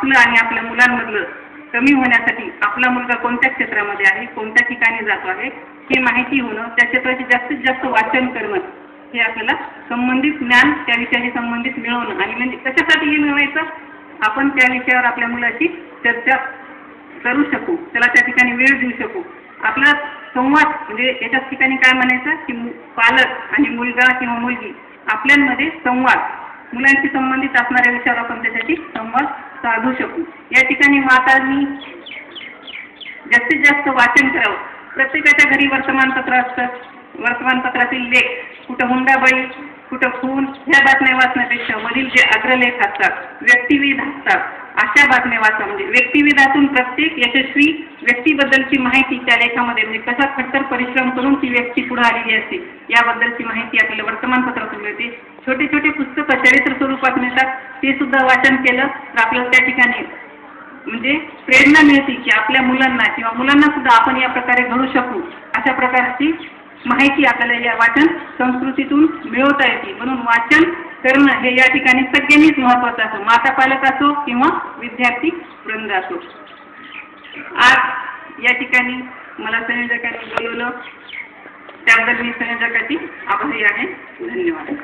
आपलं आणि आपल्या मुलांमधलं कमी होण्यासाठी आपला मुलगा कोणत्या क्षेत्रामध्ये आहे, कोणत्या ठिकाणी जातो आहे हे माहिती होणं, त्या क्षेत्राचे जास्तीत जास्त वाचन करणं, हे आपल्याला संबंधित ज्ञान त्या विषयाशी संबंधित मिळवणं. आणि म्हणजे कशासाठी हे मिळवायचं, आपण त्या विषयावर आपल्या मुलाची चर्चा करू शकू, त्याला त्या ठिकाणी वेळ देऊ शकू. आपला संवाद म्हणजे याच्याच ठिकाणी काय म्हणायचं की पालक आणि मुलगा किंवा मुलगी आपल्यांमध्ये संवाद, मुलांशी संबंधित असणाऱ्या विषयावर आपण त्यासाठी संवाद साधू शकू. या ठिकाणी मातांनी जास्तीत जास्त वाचन करावं. प्रत्येकाच्या घरी वर्तमानपत्र असतं, वर्तमानपत्रातील लेख कुठं हुंडाबळी, कुठं खून, ह्या बातम्या वाचण्यापेक्षा वरील जे अग्रलेख असतात, व्यक्तिविध असतात, अशा बातम्या वाचा. म्हणजे व्यक्तिविधातून प्रत्येक यशस्वी व्यक्तीबद्दलची माहिती त्या लेखामध्ये, म्हणजे कसा खट्टर परिश्रम करून ती व्यक्ती पुढे आलेली असते याबद्दलची माहिती आपल्याला वर्तमानपत्रातून मिळते. छोटे छोटे पुस्तकं चरित्र स्वरूपात मिळतात, ते सुद्धा वाचन केलं तर आपल्याला त्या ठिकाणी म्हणजे प्रेरणा मिळते की आपल्या मुलांना किंवा मुलांना सुद्धा आपण या प्रकारे घडू शकू. अशा प्रकारची माहिती आपल्याला या वाचन संस्कृतीतून मिळवता येते. म्हणून वाचन करणं हे या ठिकाणी सगळ्यांनीच महत्त्वाचं असो, माता पालक असो किंवा विद्यार्थी वृंद असो. आज या ठिकाणी मला संयोजकांनी बोलवलं त्याबद्दल मी संयोजकाची आभारी आहे. धन्यवाद.